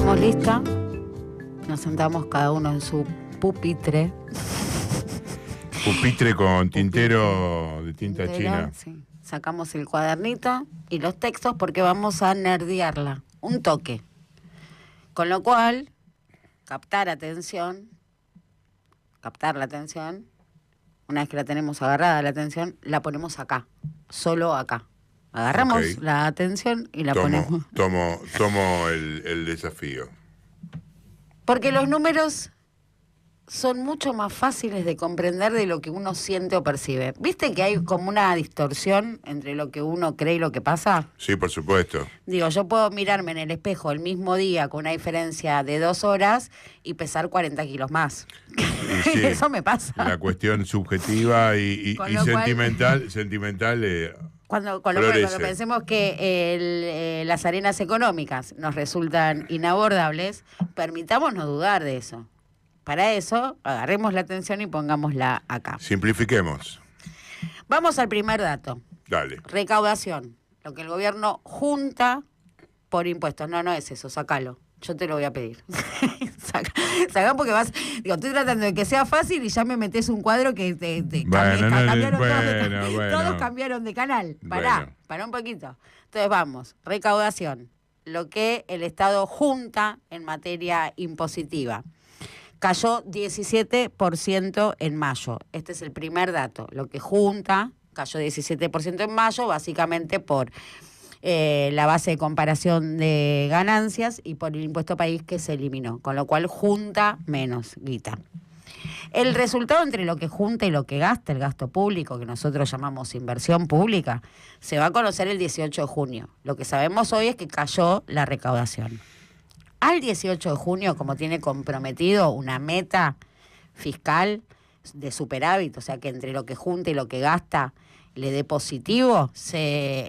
estamos listas. Nos sentamos cada uno en su pupitre. Pupitre con tintero de tinta china. Sí. Sacamos el cuadernito y los textos porque vamos a nerdearla. Un toque. Con lo cual, captar la atención, una vez que la tenemos agarrada la atención, la ponemos acá, solo acá. Agarramos la atención y la ponemos. Tomo el desafío. Porque los números son mucho más fáciles de comprender de lo que uno siente o percibe. ¿Viste que hay como una distorsión entre lo que uno cree y lo que pasa? Sí, por supuesto. Digo, yo puedo mirarme en el espejo el mismo día con una diferencia de 2 horas y pesar 40 kilos más. Sí, eso me pasa. La cuestión subjetiva y sentimental cuando pensemos que las arenas económicas nos resultan inabordables, permitámonos dudar de eso. Para eso, agarremos la atención y pongámosla acá. Simplifiquemos. Vamos al primer dato. Dale. Recaudación. Lo que el gobierno junta por impuestos. No es eso, sacalo. Yo te lo voy a pedir. Sacá porque estoy tratando de que sea fácil y ya me metes un cuadro que todos cambiaron de canal. Pará un poquito. Entonces vamos, recaudación. Lo que el Estado junta en materia impositiva. Cayó 17% en mayo. Este es el primer dato. Lo que junta cayó 17% en mayo, básicamente por la base de comparación de ganancias y por el impuesto país que se eliminó, con lo cual junta menos guita. El resultado entre lo que junta y lo que gasta, el gasto público, que nosotros llamamos inversión pública, se va a conocer el 18 de junio. Lo que sabemos hoy es que cayó la recaudación. Al 18 de junio, como tiene comprometido una meta fiscal de superávit, o sea que entre lo que junta y lo que gasta le dé positivo,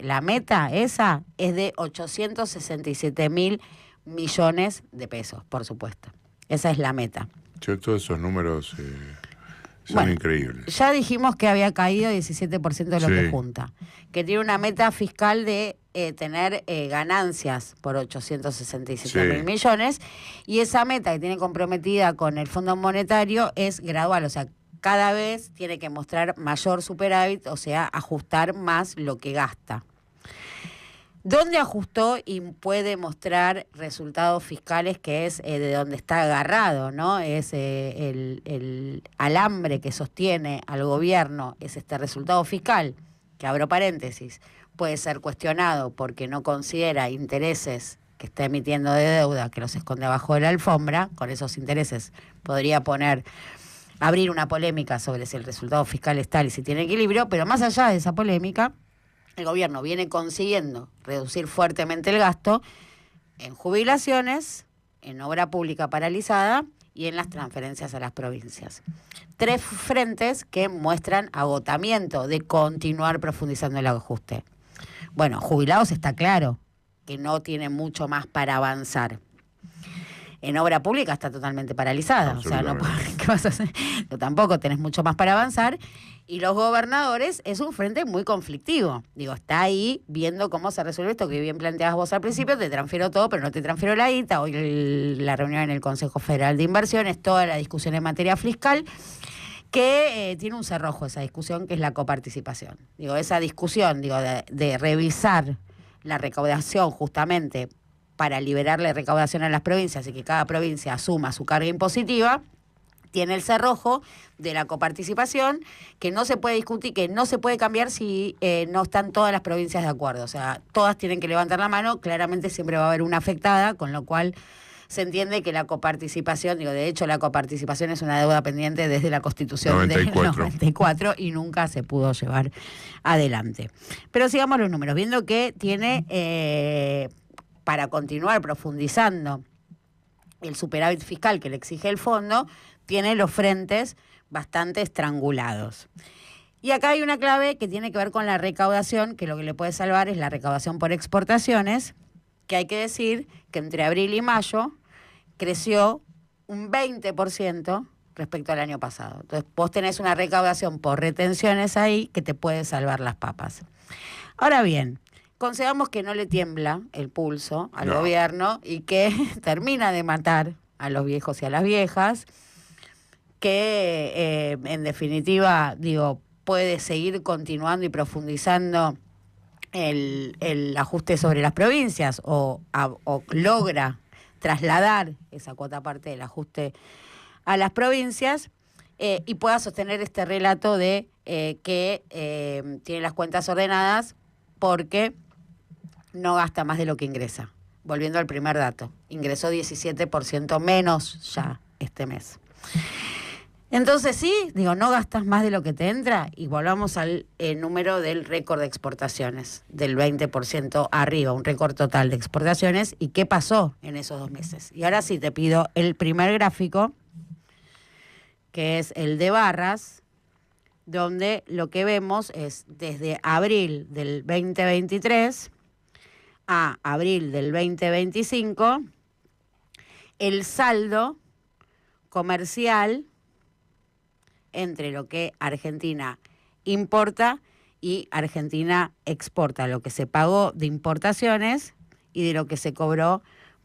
la meta esa es de 867.000 millones de pesos, por supuesto. Esa es la meta. Todos esos números son increíbles. Ya dijimos que había caído 17% de lo que junta, que tiene una meta fiscal de tener ganancias por 867.000 millones, y esa meta que tiene comprometida con el Fondo Monetario es gradual, o sea, cada vez tiene que mostrar mayor superávit, o sea, ajustar más lo que gasta. ¿Dónde ajustó y puede mostrar resultados fiscales, que es de donde está agarrado, ¿no? Es el alambre que sostiene al gobierno, es este resultado fiscal, que abro paréntesis, puede ser cuestionado porque no considera intereses que está emitiendo de deuda, que los esconde abajo de la alfombra. Con esos intereses podría abrir una polémica sobre si el resultado fiscal es tal y si tiene equilibrio, pero más allá de esa polémica, el gobierno viene consiguiendo reducir fuertemente el gasto en jubilaciones, en obra pública paralizada y en las transferencias a las provincias. 3 frentes que muestran agotamiento de continuar profundizando el ajuste. Bueno, jubilados está claro que no tiene mucho más para avanzar. En obra pública está totalmente paralizada, o sea, ¿qué vas a hacer? No, tampoco tenés mucho más para avanzar. Y los gobernadores es un frente muy conflictivo. Digo, está ahí viendo cómo se resuelve esto que bien planteabas vos al principio, te transfiero todo, pero no te transfiero la guita. Hoy la reunión en el Consejo Federal de Inversiones, toda la discusión en materia fiscal, que tiene un cerrojo esa discusión, que es la coparticipación. Digo, esa discusión, de revisar la recaudación justamente para liberarle recaudación a las provincias y que cada provincia asuma su carga impositiva, tiene el cerrojo de la coparticipación, que no se puede discutir, que no se puede cambiar si no están todas las provincias de acuerdo. O sea, todas tienen que levantar la mano, claramente siempre va a haber una afectada, con lo cual se entiende que la coparticipación, de hecho la coparticipación es una deuda pendiente desde la Constitución del 94 y nunca se pudo llevar adelante. Pero sigamos los números, viendo que tiene, para continuar profundizando el superávit fiscal que le exige el fondo, tiene los frentes bastante estrangulados. Y acá hay una clave que tiene que ver con la recaudación, que lo que le puede salvar es la recaudación por exportaciones, que hay que decir que entre abril y mayo creció un 20% respecto al año pasado. Entonces vos tenés una recaudación por retenciones ahí que te puede salvar las papas. Ahora bien, concedamos que no le tiembla el pulso al gobierno y que termina de matar a los viejos y a las viejas, que en definitiva, digo, puede seguir continuando y profundizando el ajuste sobre las provincias o logra trasladar esa cuota parte del ajuste a las provincias y pueda sostener este relato de que tiene las cuentas ordenadas porque no gasta más de lo que ingresa. Volviendo al primer dato, ingresó 17% menos ya este mes. Entonces sí, digo, no gastas más de lo que te entra y volvamos al número del récord de exportaciones, del 20% arriba, un récord total de exportaciones. ¿Y qué pasó en esos 2 meses? Y ahora sí te pido el primer gráfico, que es el de barras, donde lo que vemos es desde abril del 2023 a abril del 2025, el saldo comercial entre lo que Argentina importa y Argentina exporta, lo que se pagó de importaciones y de lo que se cobró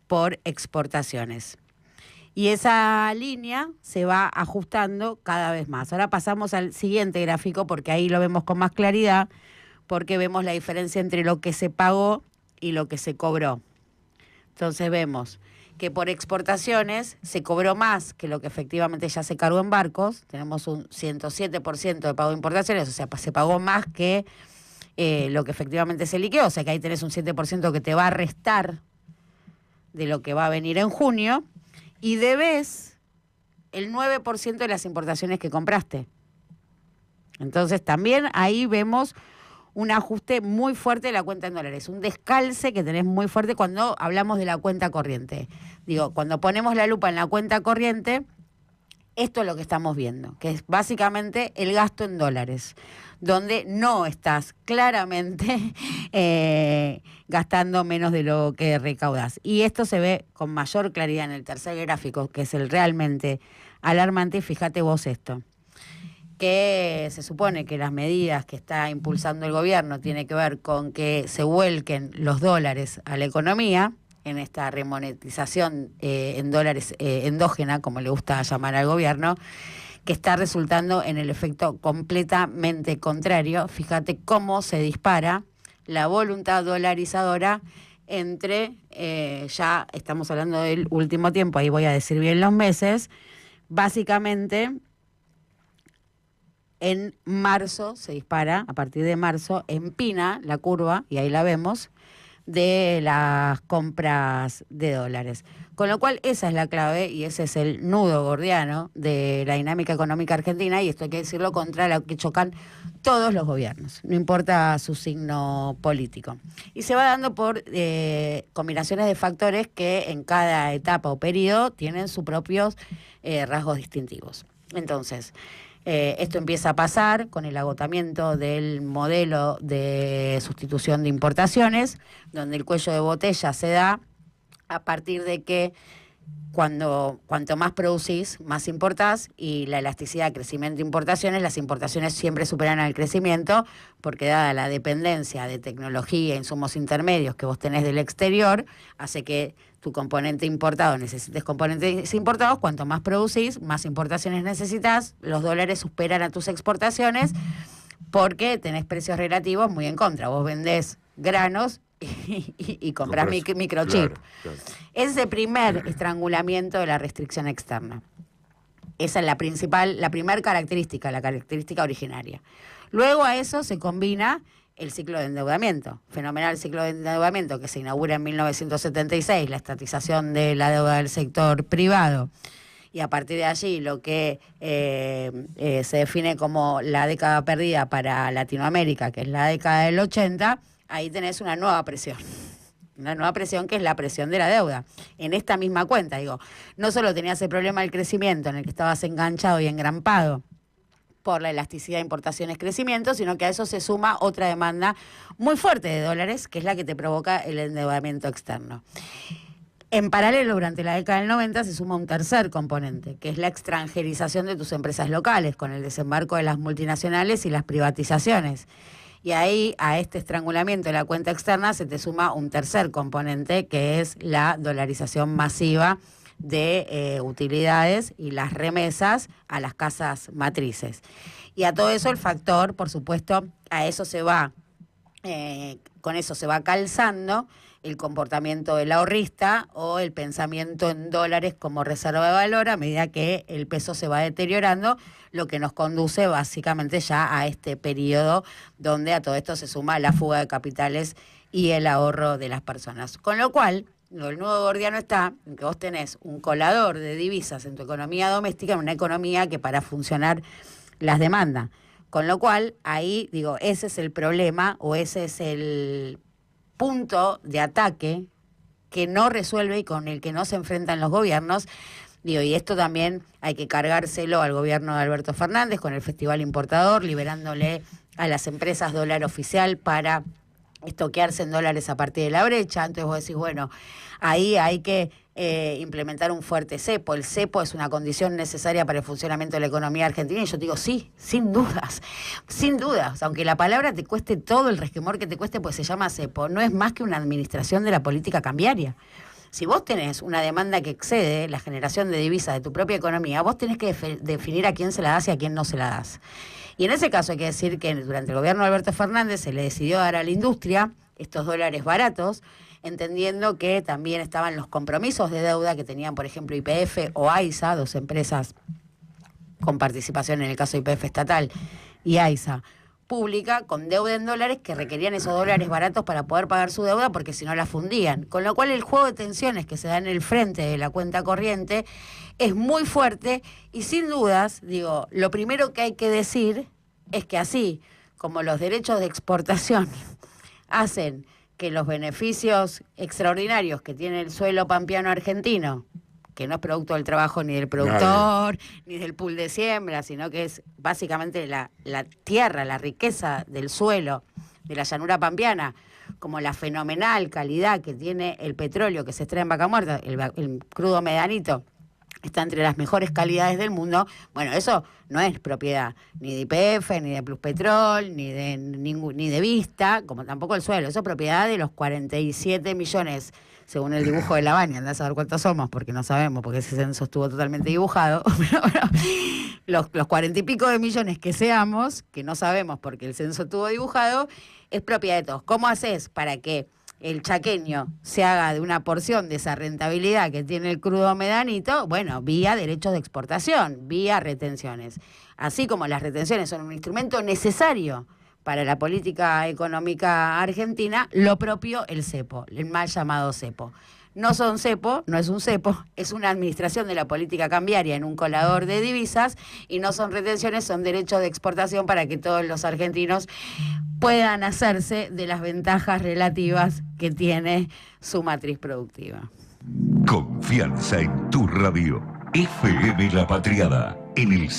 por exportaciones. Y esa línea se va ajustando cada vez más. Ahora pasamos al siguiente gráfico porque ahí lo vemos con más claridad, porque vemos la diferencia entre lo que se pagó y lo que se cobró. Entonces vemos que por exportaciones se cobró más que lo que efectivamente ya se cargó en barcos. Tenemos un 107% de pago de importaciones, o sea, se pagó más que lo que efectivamente se liquidó. O sea, que ahí tenés un 7% que te va a restar de lo que va a venir en junio. Y debes el 9% de las importaciones que compraste. Entonces también ahí vemos un ajuste muy fuerte de la cuenta en dólares, un descalce que tenés muy fuerte cuando hablamos de la cuenta corriente. Digo, cuando ponemos la lupa en la cuenta corriente, esto es lo que estamos viendo, que es básicamente el gasto en dólares, donde no estás claramente gastando menos de lo que recaudas. Y esto se ve con mayor claridad en el tercer gráfico, que es el realmente alarmante. Fíjate vos esto, que se supone que las medidas que está impulsando el gobierno tienen que ver con que se vuelquen los dólares a la economía, en esta remonetización en dólares endógena, como le gusta llamar al gobierno, que está resultando en el efecto completamente contrario. Fíjate cómo se dispara la voluntad dolarizadora entre, ya estamos hablando del último tiempo, ahí voy a decir bien los meses, básicamente en marzo se dispara, a partir de marzo empina la curva, y ahí la vemos, de las compras de dólares. Con lo cual esa es la clave y ese es el nudo gordiano de la dinámica económica argentina, y esto hay que decirlo contra lo que chocan todos los gobiernos, no importa su signo político. Y se va dando por combinaciones de factores que en cada etapa o periodo tienen sus propios rasgos distintivos. Entonces, esto empieza a pasar con el agotamiento del modelo de sustitución de importaciones, donde el cuello de botella se da a partir de que cuanto más producís, más importás, y la elasticidad de crecimiento de importaciones, las importaciones siempre superan al crecimiento, porque dada la dependencia de tecnología e insumos intermedios que vos tenés del exterior, hace que tu componente importado necesites componentes importados. Cuanto más producís, más importaciones necesitas, los dólares superan a tus exportaciones porque tenés precios relativos muy en contra. Vos vendés granos y comprás microchip. Claro. Es el primer estrangulamiento de la restricción externa. Esa es la primera característica, la característica originaria. Luego a eso se combina el ciclo de endeudamiento, fenomenal ciclo de endeudamiento que se inaugura en 1976, la estatización de la deuda del sector privado, y a partir de allí lo que se define como la década perdida para Latinoamérica, que es la década del 80, ahí tenés una nueva presión que es la presión de la deuda. En esta misma cuenta, digo, no solo tenías el problema del crecimiento en el que estabas enganchado y engrampado por la elasticidad de importaciones crecimiento, sino que a eso se suma otra demanda muy fuerte de dólares, que es la que te provoca el endeudamiento externo. En paralelo, durante la década del 90 se suma un tercer componente, que es la extranjerización de tus empresas locales, con el desembarco de las multinacionales y las privatizaciones. Y ahí, a este estrangulamiento de la cuenta externa, se te suma un tercer componente, que es la dolarización masiva de utilidades y las remesas a las casas matrices. Y a todo eso el factor, por supuesto, a eso se va, con eso se va calzando el comportamiento del ahorrista o el pensamiento en dólares como reserva de valor a medida que el peso se va deteriorando, lo que nos conduce básicamente ya a este periodo donde a todo esto se suma la fuga de capitales y el ahorro de las personas. Con lo cual, el nudo gordiano está en que vos tenés un colador de divisas en tu economía doméstica, en una economía que para funcionar las demanda. Con lo cual, ahí, digo, ese es el problema o ese es el punto de ataque que no resuelve y con el que no se enfrentan los gobiernos. Digo, y esto también hay que cargárselo al gobierno de Alberto Fernández con el Festival Importador, liberándole a las empresas dólar oficial para estoquearse en dólares a partir de la brecha. Entonces vos decís, bueno, ahí hay que implementar un fuerte cepo. El cepo es una condición necesaria para el funcionamiento de la economía argentina y yo digo, sí, sin dudas, aunque la palabra te cueste todo el resquemor que te cueste, pues se llama cepo, no es más que una administración de la política cambiaria. Si vos tenés una demanda que excede la generación de divisas de tu propia economía, vos tenés que definir a quién se la das y a quién no se la das. Y en ese caso hay que decir que durante el gobierno de Alberto Fernández se le decidió dar a la industria estos dólares baratos, entendiendo que también estaban los compromisos de deuda que tenían, por ejemplo, YPF o AISA, dos empresas con participación en el caso de YPF estatal y AISA pública, con deuda en dólares que requerían esos dólares baratos para poder pagar su deuda porque si no la fundían. Con lo cual el juego de tensiones que se da en el frente de la cuenta corriente es muy fuerte y sin dudas, digo, lo primero que hay que decir es que así como los derechos de exportación hacen que los beneficios extraordinarios que tiene el suelo pampeano argentino, que no es producto del trabajo ni del productor, ni del pool de siembra, sino que es básicamente la tierra, la riqueza del suelo de la llanura pampeana, como la fenomenal calidad que tiene el petróleo que se extrae en Vaca Muerta, el crudo medanito, está entre las mejores calidades del mundo. Bueno, eso no es propiedad ni de YPF, ni de Pluspetrol, ni de Vista, como tampoco el suelo. Eso es propiedad de los 47 millones, según el dibujo de la baña. Andá a saber cuántos somos, porque no sabemos, porque ese censo estuvo totalmente dibujado. Pero bueno, los 40 y pico de millones que seamos, que no sabemos porque el censo estuvo dibujado, es propiedad de todos. ¿Cómo haces para que el chaqueño se haga de una porción de esa rentabilidad que tiene el crudo medanito? Bueno, vía derechos de exportación, vía retenciones. Así como las retenciones son un instrumento necesario para la política económica argentina, lo propio el cepo, el mal llamado cepo. No son cepo, no es un cepo, es una administración de la política cambiaria en un colador de divisas y no son retenciones, son derechos de exportación para que todos los argentinos puedan hacerse de las ventajas relativas que tiene su matriz productiva. Confianza en tu radio. FM La Patriada, en el